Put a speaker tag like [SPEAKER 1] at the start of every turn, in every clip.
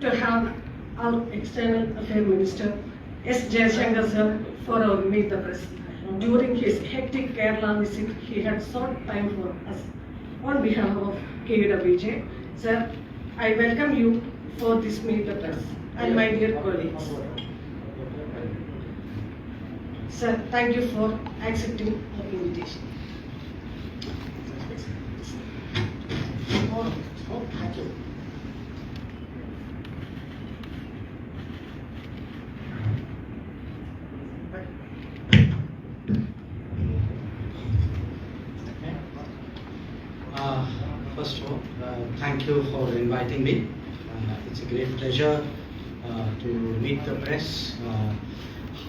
[SPEAKER 1] to have our External Affairs Minister S. Jaishankar sir for our Meet the Press. During his hectic Kerala visit, he had sought time for us. On behalf of KWJ, sir, I welcome you for this Meet the Press and my dear colleagues. Sir, thank you for accepting the invitation.
[SPEAKER 2] Thank you. First of all, thank you for inviting me. It's a great pleasure to meet the press.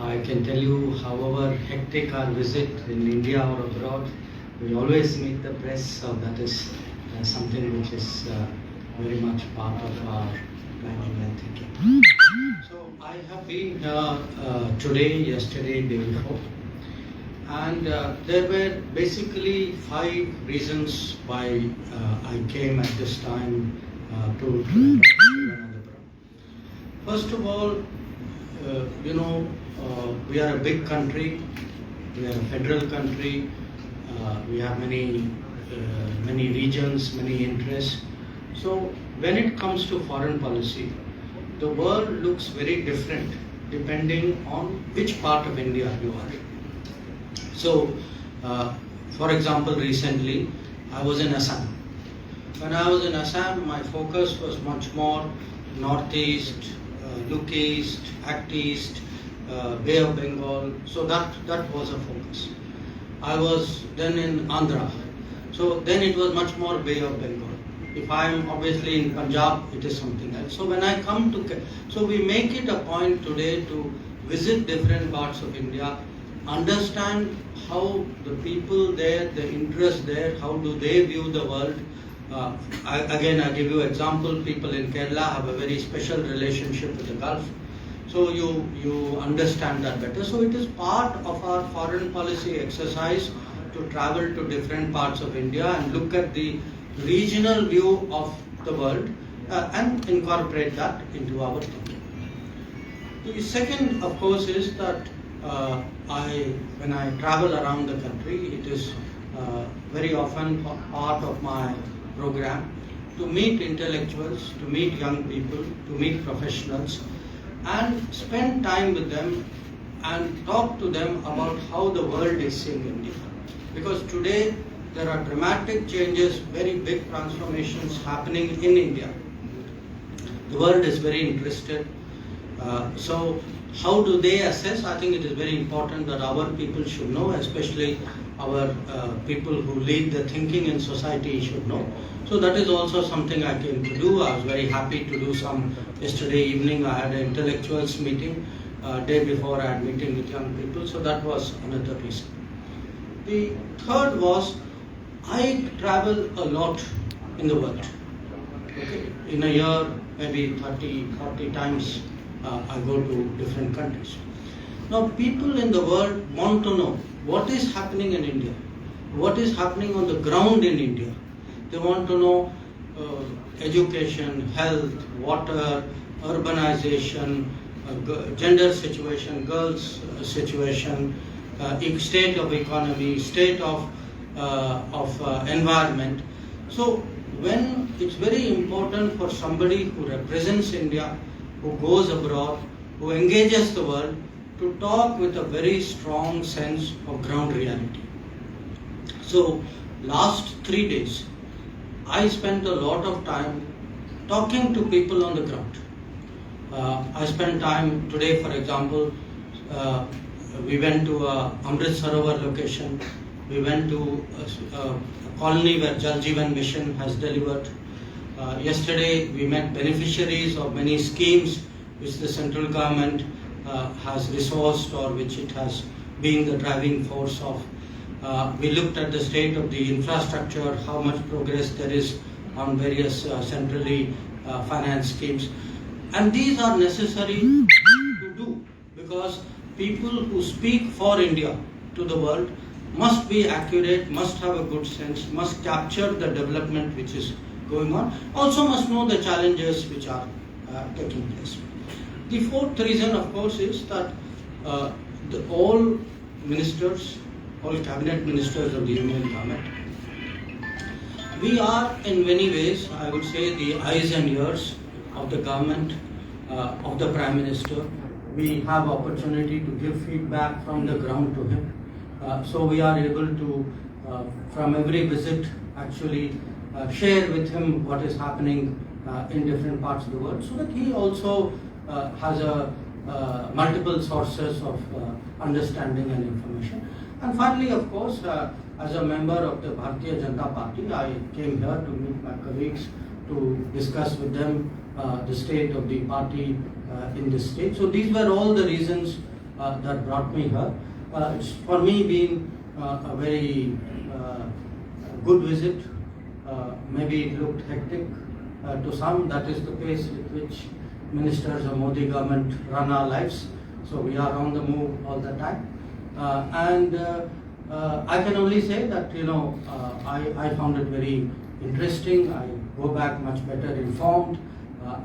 [SPEAKER 2] I can tell you, however hectic our visit in India or abroad, we always meet the press, so that is something which is very much part of our planning and thinking. So I have been today, yesterday, day before, and there were basically 5 reasons why I came at this time to Thiruvananthapuram. First of all, we are a big country, we are a federal country, we have many regions, many interests. So when it comes to foreign policy, the world looks very different depending on which part of India you are. So, for example, recently I was in Assam. When I was in Assam, my focus was much more northeast, look east, act east, Bay of Bengal. So that was a focus. I was then in Andhra. So then it was much more Bay of Bengal. If I am obviously in Punjab, it is something else. So when I come to, so we make it a point today to visit different parts of India, understand how the people there, the interest there, how do they view the world. I give you example, people in Kerala have a very special relationship with the Gulf. So you understand that better. So it is part of our foreign policy exercise to travel to different parts of India and look at the regional view of the world and incorporate that into our thinking. The second, of course, is that when I travel around the country, it is very often part of my program to meet intellectuals, to meet young people, to meet professionals, and spend time with them and talk to them about how the world is seeing India. Because today there are dramatic changes, very big transformations happening in India. The world is very interested. So how do they assess? I think it is very important that our people should know, especially our people who lead the thinking in society should know. So that is also something I came to do. I was very happy to do some. Yesterday evening I had an intellectuals meeting. Day before I had a meeting with young people. So that was another reason. The third was I travel a lot in the world. Okay. In a year, maybe 30, 40 times I go to different countries. Now people in the world want to know what is happening in India, what is happening on the ground in India. They want to know education, health, water, urbanization, gender situation, girls situation, state of economy, state of environment. So when it's very important for somebody who represents India, who goes abroad, who engages the world, to talk with a very strong sense of ground reality. So last 3 days, I spent a lot of time talking to people on the ground. I spent time today, for example, we went to Amrit Sarovar location. We went to a colony where Jal Jeevan Mission has delivered. Yesterday we met beneficiaries of many schemes which the central government has resourced or which it has been the driving force of. We looked at the state of the infrastructure, how much progress there is on various centrally financed schemes. And these are necessary to do because people who speak for India to the world must be accurate, must have a good sense, must capture the development which is going on, also must know the challenges which are taking place. The fourth reason, of course, is that all ministers, all cabinet ministers of the Union government, we are in many ways, I would say, the eyes and ears of the government, of the Prime Minister. We have opportunity to give feedback from the ground to him. So we are able to, from every visit, actually share with him what is happening in different parts of the world, so that he also has multiple sources of understanding and information. And finally, of course, as a member of the Bharatiya Janata Party, I came here to meet my colleagues to discuss with them the state of the party in this state. So these were all the reasons that brought me here. It's for me been a very good visit. Maybe it looked hectic to some. That is the pace with which ministers of Modi government run our lives. So we are on the move all the time. I can only say that, I found it very interesting. I go back much better informed.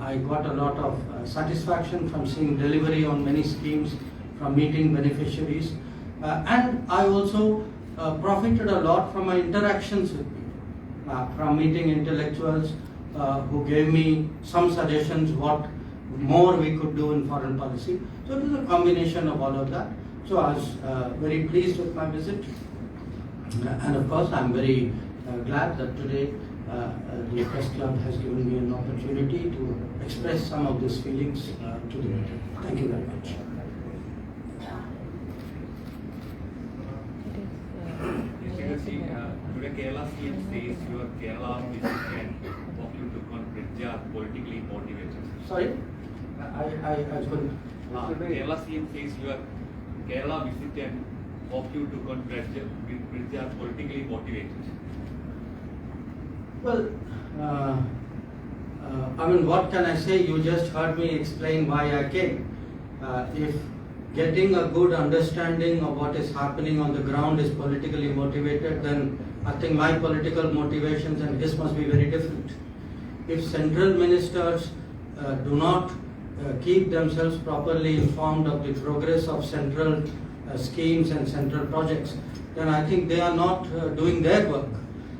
[SPEAKER 2] I got a lot of satisfaction from seeing delivery on many schemes, from meeting beneficiaries. And I also profited a lot from my interactions with people, from meeting intellectuals who gave me some suggestions what more we could do in foreign policy. So it was a combination of all of that. So I was very pleased with my visit. And of course, I'm very glad that today the Press Club has given me an opportunity to express some of these feelings to the meeting. Thank you very much.
[SPEAKER 3] Today Kerala CM says your Kerala visit can walk you to conflict are politically motivated.
[SPEAKER 2] Sorry? I couldn't.
[SPEAKER 3] Kerala CM says your Kerala visit can walk you to conflict are politically motivated.
[SPEAKER 2] Well, what can I say? You just heard me explain why I came. If getting a good understanding of what is happening on the ground is politically motivated, then I think my political motivations and his must be very different. If central ministers do not keep themselves properly informed of the progress of central schemes and central projects, then I think they are not doing their work.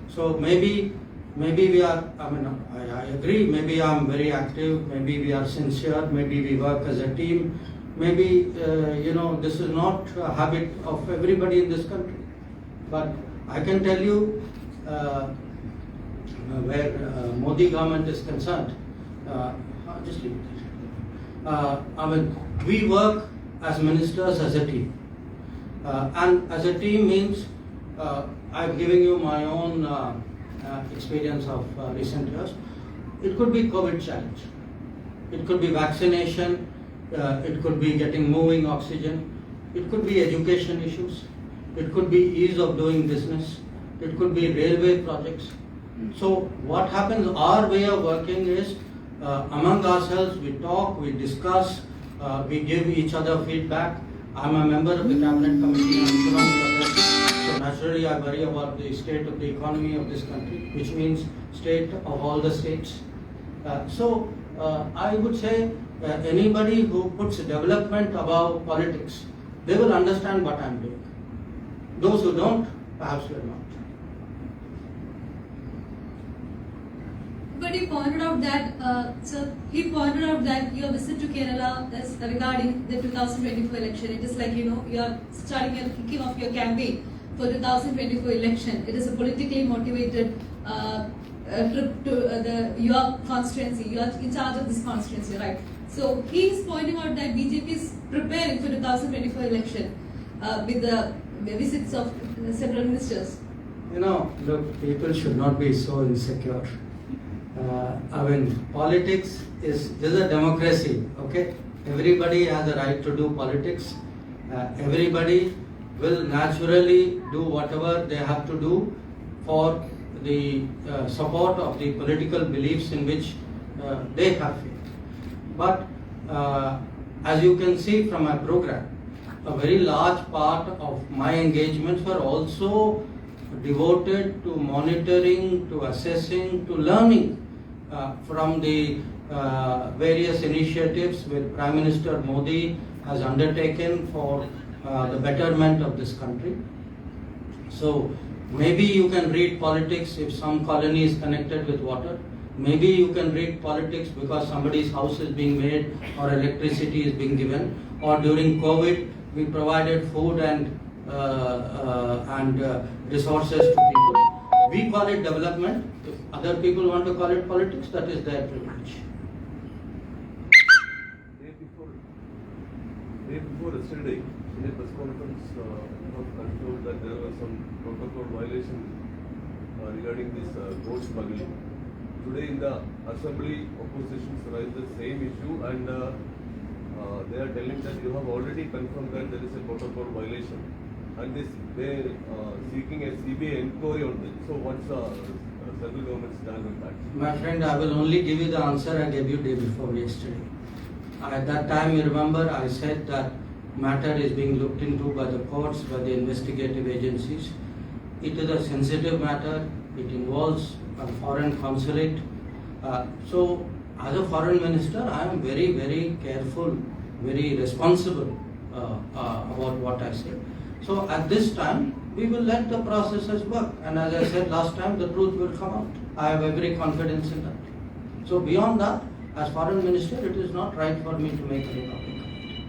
[SPEAKER 2] So maybe we are, I agree, maybe I'm very active, maybe we are sincere, maybe we work as a team, maybe, this is not a habit of everybody in this country. But I can tell you where Modi government is concerned, just leave it. We work as ministers as a team. And as a team means, I'm giving you my own experience of recent years. It could be COVID challenge. It could be vaccination. It could be getting moving oxygen. It could be education issues. It could be ease of doing business. It could be railway projects. So what happens, our way of working is among ourselves, we talk, we discuss, we give each other feedback. I'm a member of the Cabinet Committee on Economic Affairs, so naturally I worry about the state of the economy of this country, which means state of all the states. So I would say anybody who puts development above politics, they will understand what I'm doing. Those who don't, perhaps will not.
[SPEAKER 4] But he pointed out that your visit to Kerala is regarding the 2024 election. It is like, you are kicking off your campaign for 2024 election. It is a politically motivated trip to your constituency. You are in charge of this constituency, right? So he is pointing out that BJP is preparing for 2024 election with the visits of several ministers.
[SPEAKER 2] Look, people should not be so insecure. Politics is a democracy, okay? Everybody has a right to do politics. Everybody will naturally do whatever they have to do for the support of the political beliefs in which they have faith. But as you can see from my program, a very large part of my engagements were also devoted to monitoring, to assessing, to learning from the various initiatives which Prime Minister Modi has undertaken for the betterment of this country. So maybe you can read politics if some colony is connected with water. Maybe you can read politics because somebody's house is being made or electricity is being given. Or during COVID, we provided food and resources to people. We call it development. If other people want to call it politics, that is their privilege.
[SPEAKER 5] Day before yesterday, in a press conference, you have confirmed that there was some protocol violation regarding this gold smuggling. Today in the assembly, opposition raised the same issue, and they are telling that you have already confirmed that there is a protocol violation, and they seeking a CBI inquiry on this. So what's central government stand on that?
[SPEAKER 2] My friend, I will only give you the answer I gave you day before yesterday. At that time, you remember, I said that matter is being looked into by the courts, by the investigative agencies. It is a sensitive matter. It involves a foreign consulate. So, as a foreign minister, I am very, very careful, very responsible about what I say. So, at this time, we will let the processes work. And as I said last time, the truth will come out. I have every confidence in that. So, beyond that, as foreign minister, it is not right for me to make any public comment.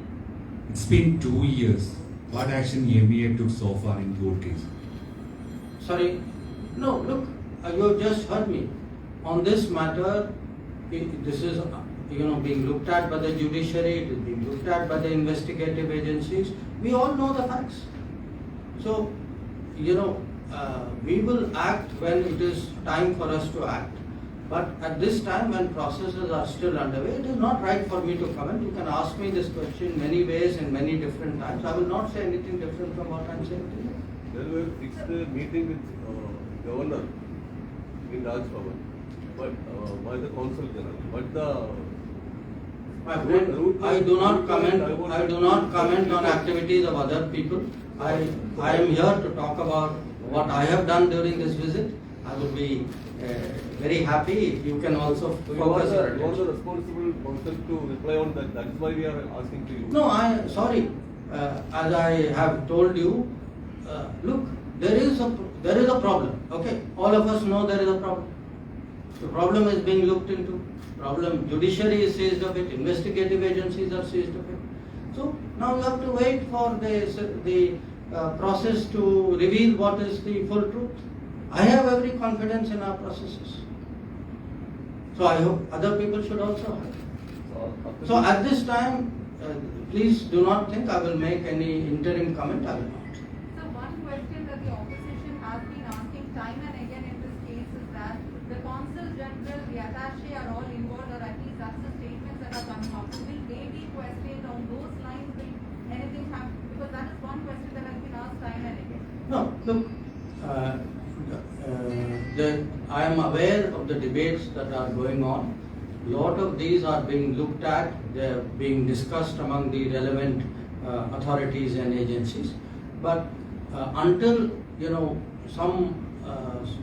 [SPEAKER 6] It's been 2 years. What action EMEA took so far in court case?
[SPEAKER 2] Sorry, no, look, you have just heard me. On this matter, this is being looked at by the judiciary, it is being looked at by the investigative agencies. We all know the facts. So, we will act when it is time for us to act. But at this time, when processes are still underway, it is not right for me to comment. You can ask me this question many ways and many different times. I will not say anything different from what I am saying today.
[SPEAKER 5] There were fixed meeting with governor in Raj Bhavan, but by the consul general. But
[SPEAKER 2] My friend, I do not comment. I do not comment on activities of other people. I am here to talk about what I have done during this visit. I would be very happy if you can also focus
[SPEAKER 5] you are
[SPEAKER 2] your
[SPEAKER 5] the
[SPEAKER 2] attention.
[SPEAKER 5] responsible person to reply on that. That is why we are asking to you.
[SPEAKER 2] No, sorry. As I have told you, look, there is a problem. Okay, all of us know there is a problem. The problem is being looked into. Judiciary is seized of it. Investigative agencies are seized of it. So now we have to wait for the process to reveal what is the full truth. I have every confidence in our processes. So I hope other people should also have. So at this time, please do not think I will make any interim comment. I will not.
[SPEAKER 7] So one question that the opposition has been asking time and again in this case is that the consul general, the attaché are all involved, or at least that's the statements that are coming up. Will they be questioned on those lines? Will anything happen? Because that is one question that has been asked time and again.
[SPEAKER 2] No, look, I am aware of the debates that are going on. A lot of these are being looked at, they are being discussed among the relevant authorities and agencies. But until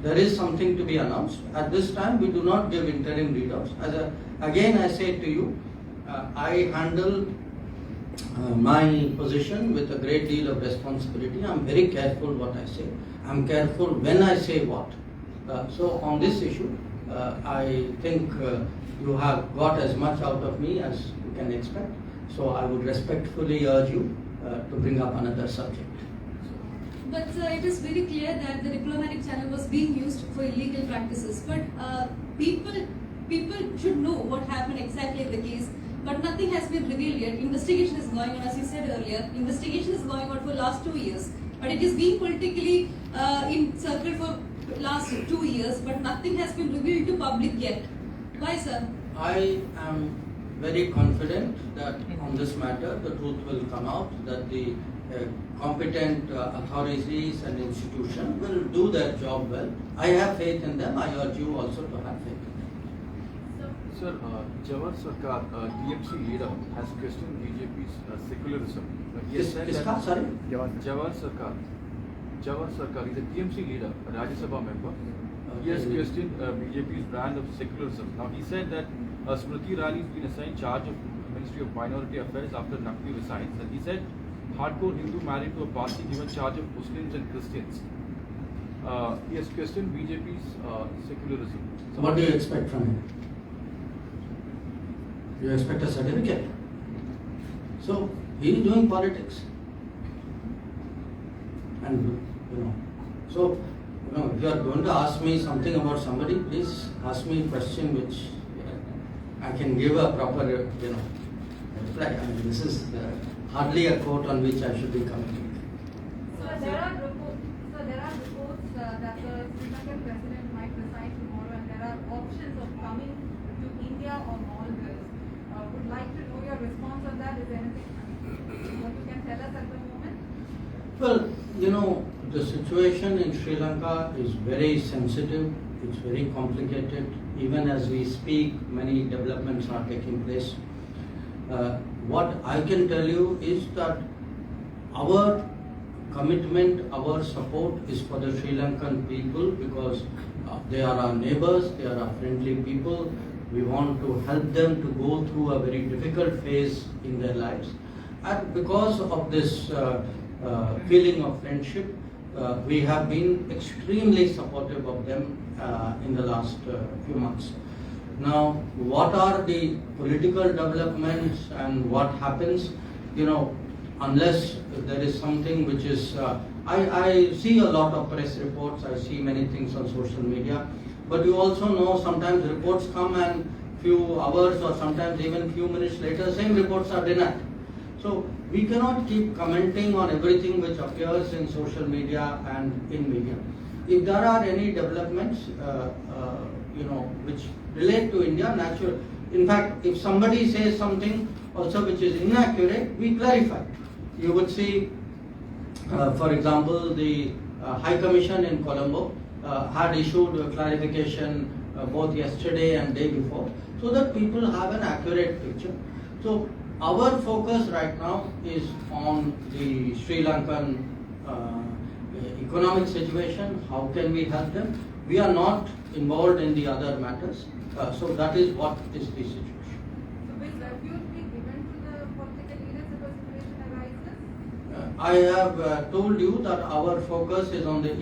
[SPEAKER 2] there is something to be announced, at this time we do not give interim readouts. Again I say to you, I handle my position with a great deal of responsibility. I am very careful what I say. I am careful when I say what. So on this issue, I think you have got as much out of me as you can expect. So I would respectfully urge you to bring up another subject.
[SPEAKER 4] But it is very clear that the diplomatic channel was being used for illegal practices. But people should know what happened exactly in the case. But nothing has been revealed yet. Investigation is going on, as you said earlier. Investigation is going on for last 2 years. But it is being politically encircled for last 2 years. But nothing has been revealed to public yet. Why, sir?
[SPEAKER 2] I am very confident that on this matter the truth will come out, that the competent authorities and institutions will do their job well. I have faith in them. I urge you also to have faith in them.
[SPEAKER 8] Sir, Jawar Sarkar, TMC leader, has questioned BJP's secularism. He has said that
[SPEAKER 2] Sorry?
[SPEAKER 8] Jawar Sarkar is a TMC leader, a Rajya Sabha member. He has questioned BJP's brand of secularism. Now he said that Smriti Irani has been assigned charge of Ministry of Minority Affairs after Naqvi resigns, and he said hardcore Hindu married to a party given charge of Muslims and Christians. He has questioned BJP's secularism.
[SPEAKER 2] So what do you expect from him? You expect a certificate. So he is doing politics. And so if you are going to ask me something about somebody, please ask me a question which I can give a proper reply. I mean, this is hardly a quote on which I should be commenting.
[SPEAKER 7] So there are reports that the Sri Lankan president might resign tomorrow, and there are options of coming to India or Maldives. Would like to know your response on that. Is there anything what you can tell us at the moment?
[SPEAKER 2] Well, the situation in Sri Lanka is very sensitive. It's very complicated. Even as we speak, many developments are taking place. What I can tell you is that our commitment, our support is for the Sri Lankan people because they are our neighbors, they are our friendly people. We want to help them to go through a very difficult phase in their lives. And because of this feeling of friendship, we have been extremely supportive of them in the last few months. Now, what are the political developments and what happens? Unless there is something which is, I see a lot of press reports, I see many things on social media, but you also know sometimes reports come and few hours or sometimes even few minutes later, same reports are denied. So we cannot keep commenting on everything which appears in social media and in media. If there are any developments, which relate to India, natural. In fact, if somebody says something also which is inaccurate, we clarify. You would see, for example, the High Commission in Colombo had issued a clarification both yesterday and day before, so that people have an accurate picture. So our focus right now is on the Sri Lankan economic situation. How can we help them? We are not involved in the other matters. So that is what is the situation.
[SPEAKER 7] So will refuge be given to the political leaders if a situation arises?
[SPEAKER 2] I have told you that our focus is on the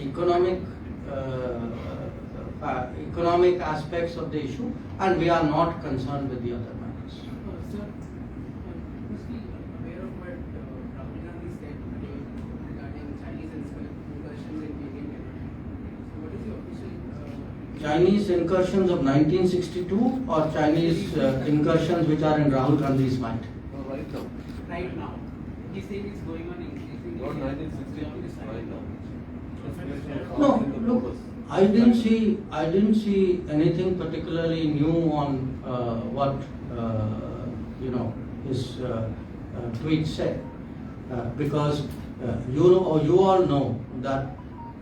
[SPEAKER 2] economic aspects of the issue, and we are not concerned with the other matters.
[SPEAKER 9] Sir, mostly aware of what Rahul Gandhi said today regarding Chinese incursions in Indian territory. So what is the official
[SPEAKER 2] Chinese incursions of 1962 or Chinese incursions which are in Rahul Gandhi's mind?
[SPEAKER 5] Right now.
[SPEAKER 9] right now? He said it's going on increasing.
[SPEAKER 5] Not 1960, right now.
[SPEAKER 2] No, look, I didn't see anything particularly new on what his tweet said, because you all know that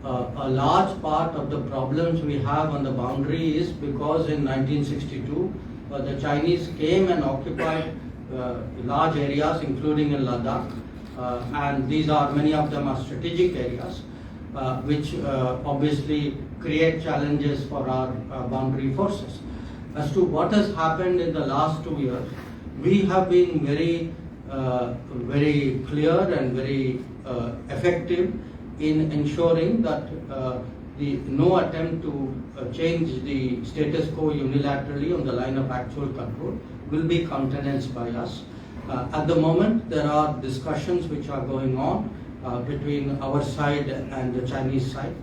[SPEAKER 2] a large part of the problems we have on the boundary is because in 1962 the Chinese came and occupied large areas, including in Ladakh, and many of them are strategic areas, which obviously create challenges for our boundary forces. As to what has happened in the last 2 years, we have been very clear and very effective in ensuring that no attempt to change the status quo unilaterally on the line of actual control will be countenanced by us. At the moment, there are discussions which are going on between our side and the Chinese side.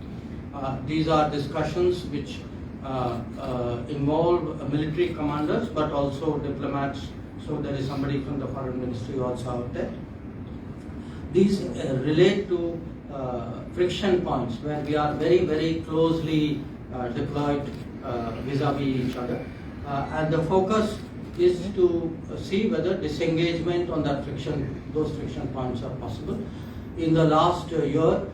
[SPEAKER 2] These are discussions which involve military commanders but also diplomats. So there is somebody from the foreign ministry also out there. These relate to friction points where we are very, very closely deployed vis-a-vis each other. And the focus is to see whether disengagement on those friction points are possible. In the last year,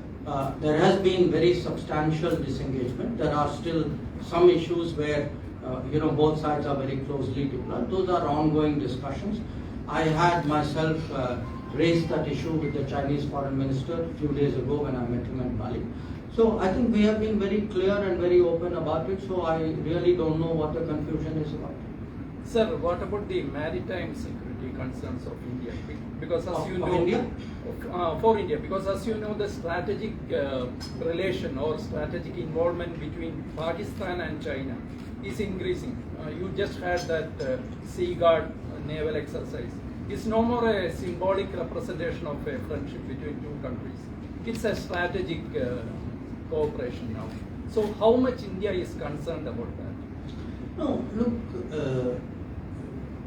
[SPEAKER 2] there has been very substantial disengagement. There are still some issues where both sides are very closely deployed. Those are ongoing discussions. I had myself raised that issue with the Chinese foreign minister a few days ago when I met him in Bali. So I think we have been very clear and very open about it. So I really don't know what the confusion is about.
[SPEAKER 10] Sir, what about the maritime security concerns of India? Because as you know,
[SPEAKER 2] India?
[SPEAKER 10] For India, because as you know, the strategic relation or strategic involvement between Pakistan and China is increasing. You just had that Sea Guard naval exercise. It's no more a symbolic representation of a friendship between two countries. It's a strategic cooperation now. So how much India is concerned about that?
[SPEAKER 2] No, look,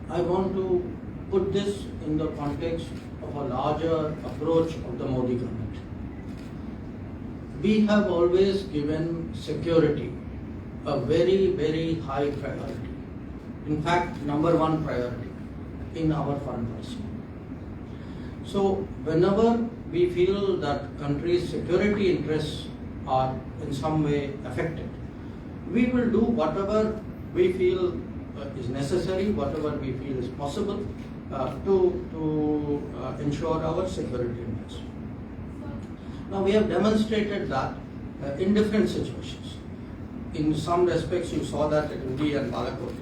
[SPEAKER 2] I want to put this in the context of a larger approach of the Modi government. We have always given security a very, very high priority. In fact, number one priority in our foreign policy. So whenever we feel that country's security interests are in some way affected, we will do whatever we feel is necessary, whatever we feel is possible to ensure our security interests. Now we have demonstrated that in different situations. In some respects you saw that at Udi and Balakot.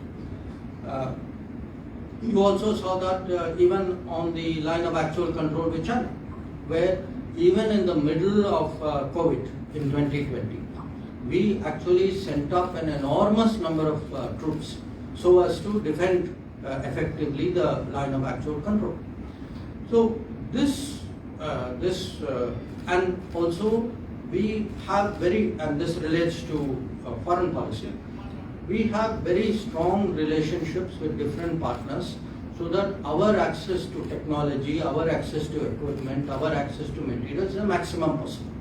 [SPEAKER 2] You also saw that even on the line of actual control with China, where even in the middle of COVID in 2020, we actually sent up an enormous number of troops so as to defend effectively the line of actual control. So and also we have and this relates to foreign policy, we have very strong relationships with different partners so that our access to technology, our access to equipment, our access to materials is the maximum possible.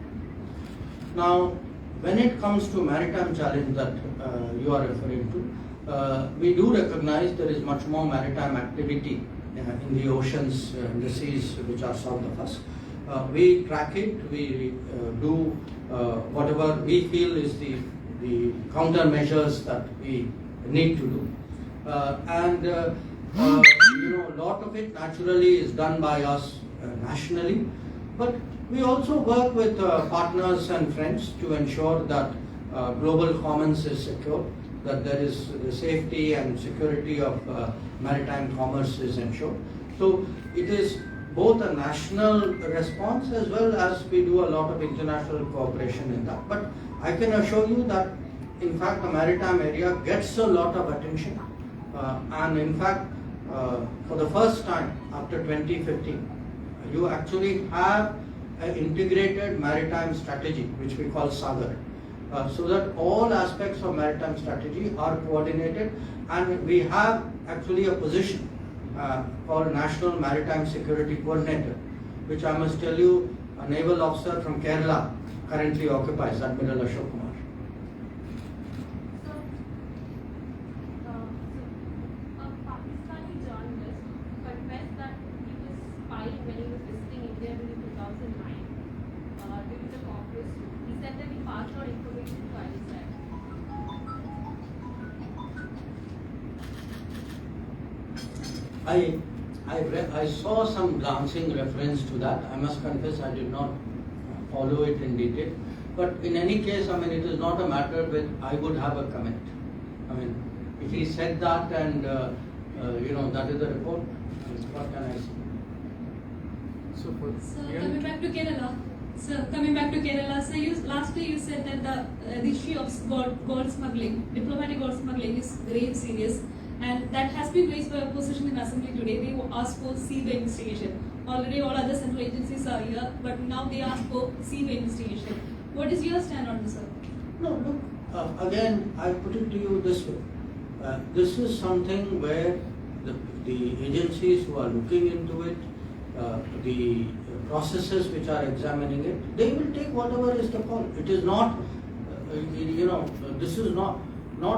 [SPEAKER 2] Now, when it comes to maritime challenge that you are referring to, we do recognize there is much more maritime activity in the oceans, in the seas which are south of us. We track it, we do whatever we feel is the countermeasures that we need to do. A lot of it naturally is done by us nationally, but we also work with partners and friends to ensure that global commons is secure, that there is the safety and security of maritime commerce is ensured. So it is both a national response as well as we do a lot of international cooperation in that. But I can assure you that in fact the maritime area gets a lot of attention and in fact for the first time after 2015 you actually have an integrated maritime strategy which we call SAGAR, so that all aspects of maritime strategy are coordinated, and we have actually a position called National Maritime Security Coordinator, which I must tell you a naval officer from Kerala currently occupies, Admiral Ashok Kumar.
[SPEAKER 11] A Pakistani journalist confessed that he was spying when he was visiting India in 2009 during the Congress. He said that he passed on information to ISI.
[SPEAKER 2] I saw some glancing reference to that. I must confess I did not follow it in detail. But in any case, I mean, it is not a matter which I would have a comment. I mean, if he said that and, that is the report, what can I say?
[SPEAKER 4] So coming back to Kerala, lastly you said that the issue of gold smuggling, diplomatic gold smuggling is very serious, and that has been raised by opposition in Assembly today. They asked for CBI investigation. Already all other central agencies are here, but now they ask for CBI investigation. What is your stand on this, sir?
[SPEAKER 2] No, look, again, I put it to you this way. This is something where the agencies who are looking into it, the processes which are examining it, they will take whatever is the call. It is not, this is not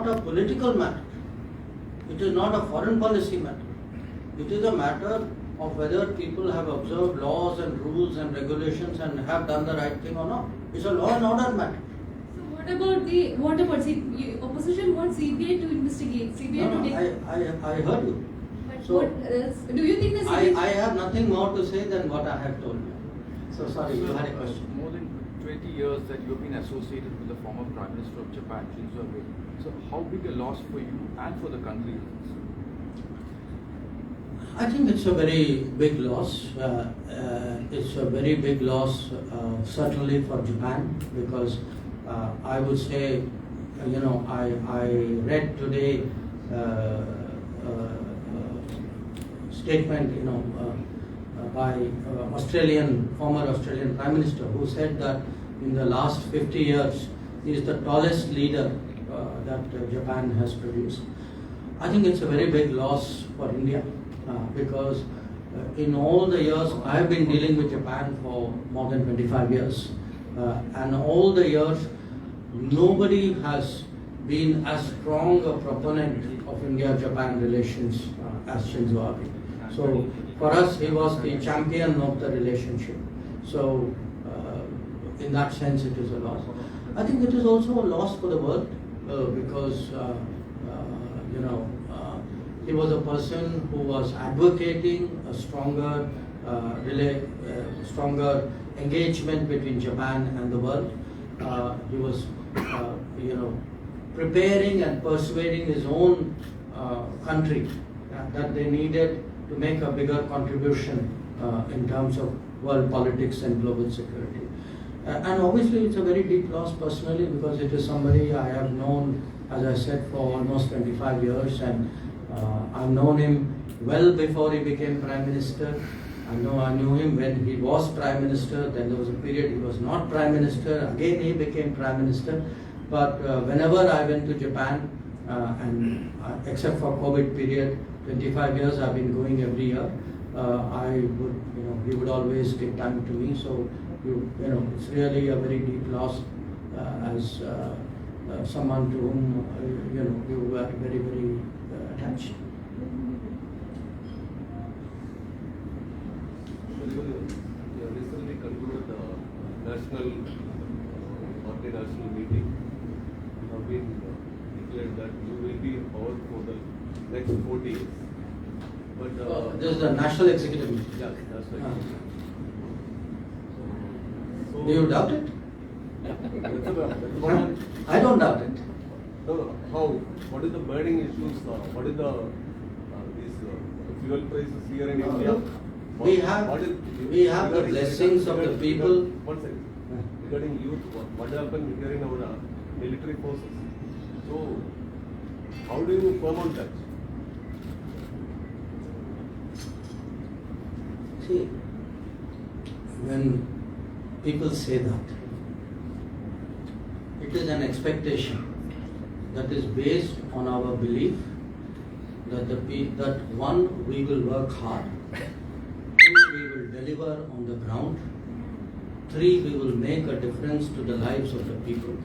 [SPEAKER 2] a political matter. It is not a foreign policy matter. It is a matter of whether people have observed laws and rules and regulations and have done the right thing or not. It's a law and order matter.
[SPEAKER 4] So what about opposition wants CBI to investigate, CBI to take...
[SPEAKER 2] I heard you.
[SPEAKER 4] But
[SPEAKER 2] So,
[SPEAKER 4] do you think the CBI...
[SPEAKER 2] I have nothing more to say than what I have told you. So sorry, you had a question.
[SPEAKER 8] More than 20 years that you've been associated with the former Prime Minister of Japan, Shinzo Abe. So how big a loss for you and for the country is this?
[SPEAKER 2] I think it's a very big loss. It's a very big loss, certainly for Japan, because I would say, I read today statement, by former Australian Prime Minister, who said that in the last 50 years, he is the tallest leader that Japan has produced. I think it's a very big loss for India because in all the years I have been dealing with Japan for more than 25 years, and all the years nobody has been as strong a proponent of India-Japan relations as Shinzo Abe. So for us, he was the champion of the relationship. So in that sense, it is a loss. I think it is also a loss for the world because he was a person who was advocating a stronger stronger engagement between Japan and the world. He was preparing and persuading his own country that they needed to make a bigger contribution in terms of world politics and global security. And obviously it's a very deep loss personally because it is somebody I have known, as I said, for almost 25 years, and I've known him well before he became Prime Minister. I knew him when he was Prime Minister, then there was a period he was not Prime Minister, again he became Prime Minister. But whenever I went to Japan, and except for COVID period, 25 years I've been going every year, he would always take time to me. So, it's really a very deep loss as someone to whom, we were very, very attached.
[SPEAKER 5] You recently concluded the national, multinational meeting. You have been declared that you will be in power for the next 40 years. But
[SPEAKER 2] This is the National Executive Meeting.
[SPEAKER 5] yeah, that's right. So,
[SPEAKER 2] Do you doubt it? I don't doubt it.
[SPEAKER 5] No. How? What is the burning issues? What is the these fuel prices here in India?
[SPEAKER 2] We have the blessings of the people.
[SPEAKER 5] One second. Regarding youth, what happened here in our military forces? So, how do you promote that?
[SPEAKER 2] See, when people say that, it is an expectation that is based on our belief that one, we will work hard, two, we will deliver on the ground, three, we will make a difference to the lives of the people,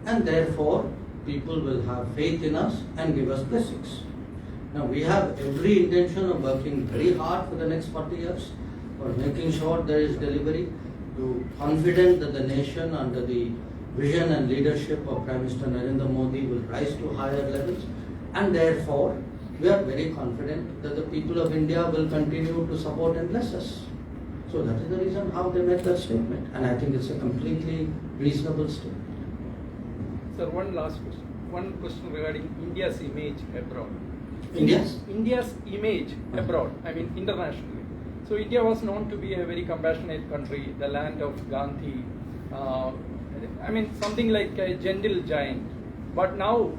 [SPEAKER 2] and therefore people will have faith in us and give us blessings. Now we have every intention of working very hard for the next 40 years, for making sure there is delivery. We're confident that the nation under the vision and leadership of Prime Minister Narendra Modi will rise to higher levels, and therefore we are very confident that the people of India will continue to support and bless us. So that is the reason how they made that statement, and I think it's a completely reasonable statement.
[SPEAKER 10] Sir, one last question. One question regarding India's image abroad.
[SPEAKER 2] India's
[SPEAKER 10] image abroad, I mean internationally. So India was known to be a very compassionate country, the land of Gandhi, something like a gentle giant. But now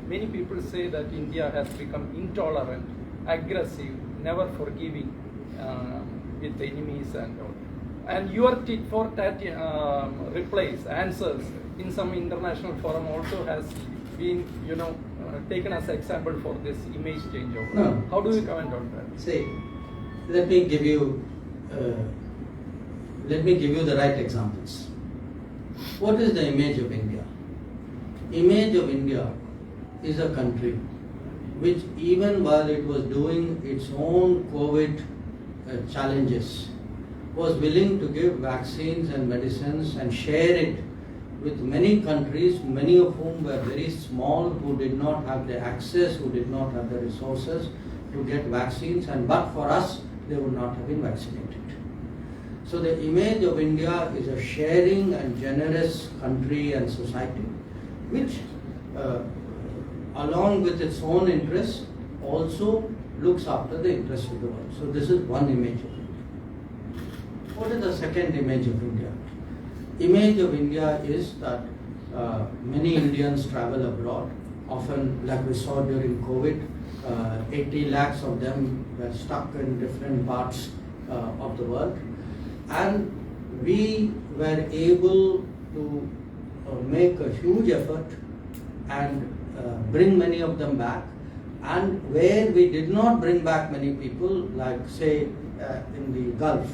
[SPEAKER 10] many people say that India has become intolerant, aggressive, never forgiving with enemies and all. And your tit for tat replies, answers in some international forum also has been, taken as example for this image changeover.
[SPEAKER 2] No.
[SPEAKER 10] How do you comment on that?
[SPEAKER 2] See, let me give you the right examples. What is the image of India? Image of India is a country which, even while it was doing its own COVID challenges, was willing to give vaccines and medicines and share it with many countries, many of whom were very small, who did not have the access, who did not have the resources to get vaccines, and but for us, they would not have been vaccinated. So the image of India is a sharing and generous country and society, which along with its own interests also looks after the interests of the world. So this is one image of India. What is the second image of India? Image of India is that many Indians travel abroad, often like we saw during COVID, 80 lakhs of them were stuck in different parts of the world, and we were able to make a huge effort and bring many of them back. And where we did not bring back many people, like say in the Gulf,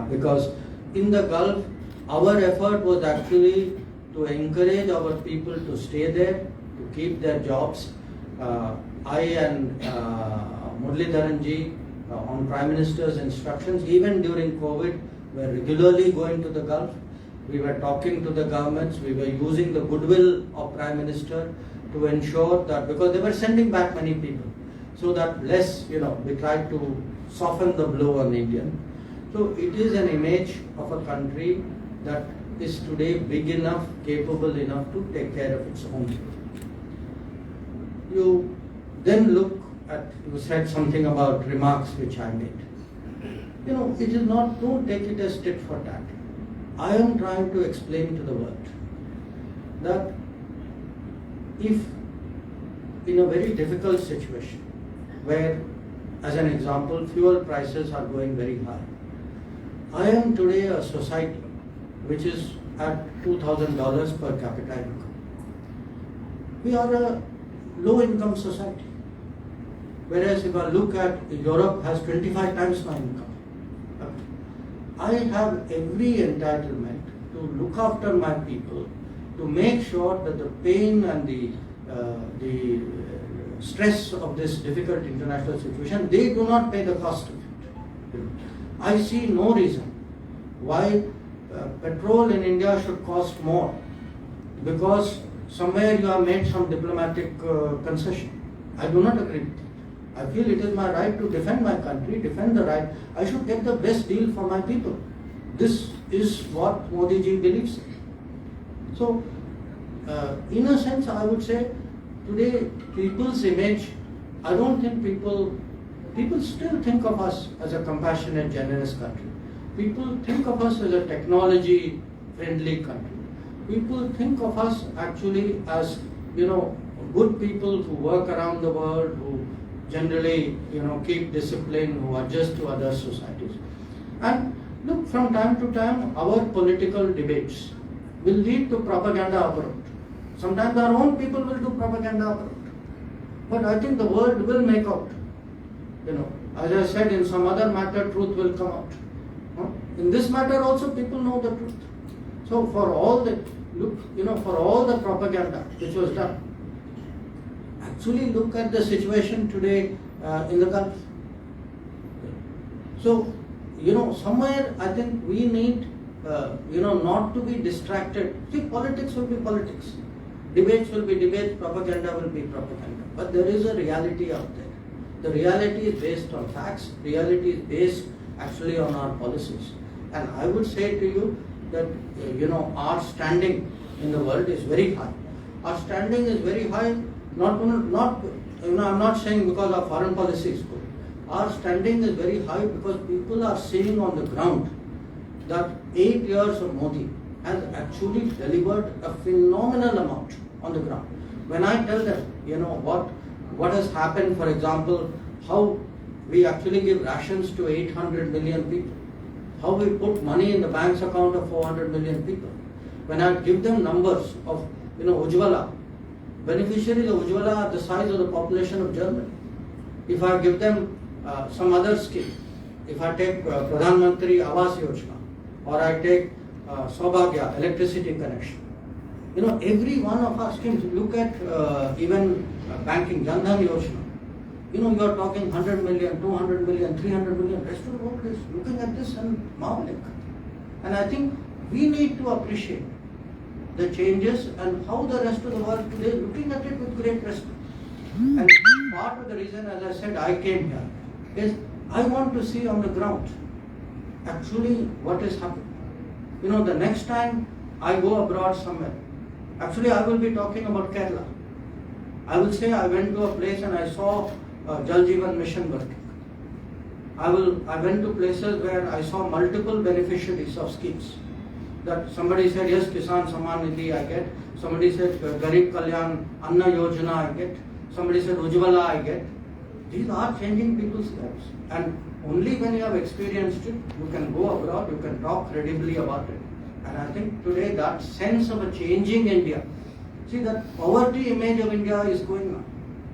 [SPEAKER 2] because in the Gulf our effort was actually to encourage our people to stay there, to keep their jobs. I and Muralidharanji, on Prime Minister's instructions, even during COVID, were regularly going to the Gulf. We were talking to the governments, we were using the goodwill of Prime Minister to ensure that, because they were sending back many people, so that less, we tried to soften the blow on India. So it is an image of a country that is today big enough, capable enough to take care of its own people. You then look at, you said something about remarks which I made. It is not, don't take it as tit for tat. I am trying to explain to the world that if in a very difficult situation where, as an example, fuel prices are going very high, I am today a society which is at $2,000 per capita income. We are a low income society. Whereas if I look at Europe has 25 times my income. I have every entitlement to look after my people, to make sure that the pain and the stress of this difficult international situation, they do not pay the cost of it. I see no reason why petrol in India should cost more because somewhere you have made some diplomatic concession. I do not agree with it. I feel it is my right to defend my country, defend the right. I should get the best deal for my people. This is what Modi ji believes in. So, in a sense, I would say today people's image, I don't think people still think of us as a compassionate, generous country. People think of us as a technology-friendly country. People think of us actually as, good people who work around the world, who generally, keep discipline, who adjust to other societies. And look, from time to time, our political debates will lead to propaganda abroad. Sometimes our own people will do propaganda abroad. But I think the world will make out. As I said, in some other matter, truth will come out. In this matter also, people know the truth. So for all the propaganda which was done, actually look at the situation today in the Gulf. So, somewhere I think we need, not to be distracted. See, politics will be politics. Debates will be debates, propaganda will be propaganda. But there is a reality out there. The reality is based on facts. Reality is based actually on our policies. And I would say to you that, our standing in the world is very high. Our standing is very high, I'm not saying because our foreign policy is good. Our standing is very high because people are seeing on the ground that 8 years of Modi has actually delivered a phenomenal amount on the ground. When I tell them, what has happened, for example, how we actually give rations to 800 million people, how we put money in the bank's account of 400 million people. When I give them numbers of, Ujjwala, beneficiaries of Ujjwala are the size of the population of Germany. If I give them some other scheme, if I take Pradhan Mantri Awas Yojana, or I take Saubhagya, electricity connection, every one of our schemes, look at even banking, Jan Dhan Yojana, you are talking 100 million, 200 million, 300 million, rest of the world is looking at this and marveling. And I think we need to appreciate the changes and how the rest of the world today is looking at it with great respect. And part of the reason, as I said, I came here is I want to see on the ground actually what is happening. The next time I go abroad somewhere, actually I will be talking about Kerala. I will say I went to a place and I saw Jal Jeevan Mission working. I went to places where I saw multiple beneficiaries of schemes. That somebody said, yes, Kisan Samman Nidhi I get. Somebody said, Garib Kalyan Anna Yojana I get. Somebody said, Ujjwala I get. These are changing people's lives. And only when you have experienced it, you can go abroad, you can talk credibly about it. And I think today that sense of a changing India, see that poverty image of India is going on.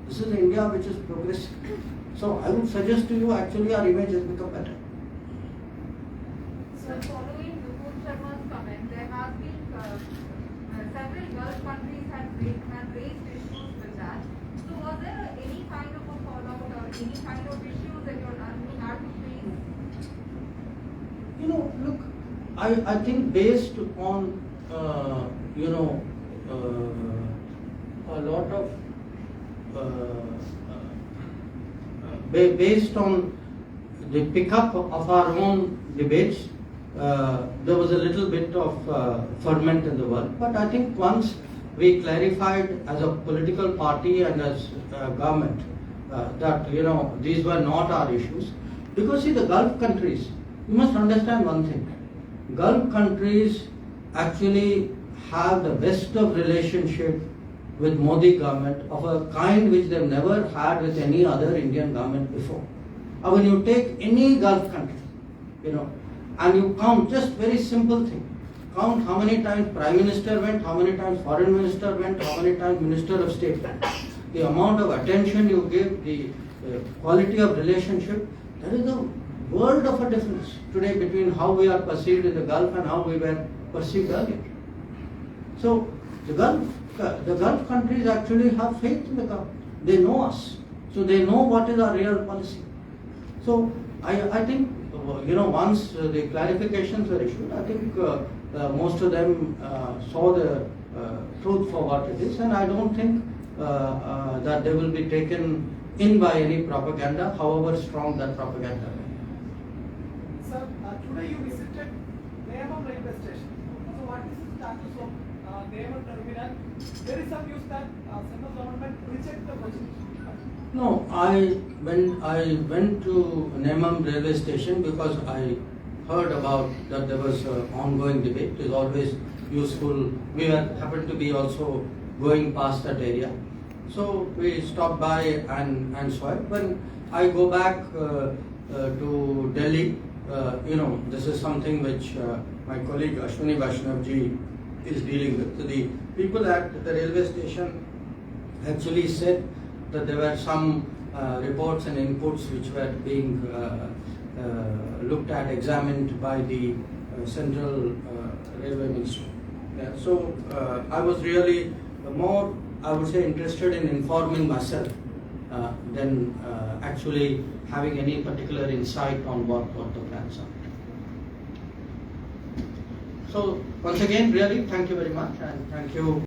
[SPEAKER 2] This is India which is progressive. So I would suggest to you, actually our image has become better.
[SPEAKER 7] So following Nupur Sharma's comment, there has been several Gulf countries have raised issues with that. So was there any kind of a fallout or any kind of issues that you had to face?
[SPEAKER 2] You know, look, I think based on, a lot of, based on the pickup of our own debates, there was a little bit of ferment in the world. But I think once we clarified as a political party and as government that, these were not our issues. Because see, the Gulf countries, you must understand one thing. Gulf countries actually have the best of relationship with Modi government of a kind which they've never had with any other Indian government before. When you take any Gulf country, and you count just very simple thing, count how many times Prime Minister went, how many times Foreign Minister went, how many times Minister of State went. The amount of attention you give, the quality of relationship, there is a world of a difference today between how we are perceived in the Gulf and how we were perceived earlier. So the Gulf countries actually have faith in the government. They know us. So they know what is our real policy. So I think, once the clarifications were issued, I think most of them saw the truth for what it is, and I don't think that they will be taken in by any propaganda, however strong that propaganda may be.
[SPEAKER 9] Sir, today you visited Neyam railway station. So what is the status of Neyam terminal? There is some news that central government rejected the project.
[SPEAKER 2] No, I went to Nemam railway station because I heard about that there was an ongoing debate. It is always useful. We happened to be also going past that area. So we stopped by and saw it. When I go back to Delhi, this is something which my colleague Ashwini Vaishnavji is dealing with. So the people at the railway station actually said that there were some reports and inputs which were being looked at, examined by the Central Railway Ministry. Yeah, so I was really more, I would say, interested in informing myself than actually having any particular insight on what the plans are. So once again, really, thank you very much, and thank you.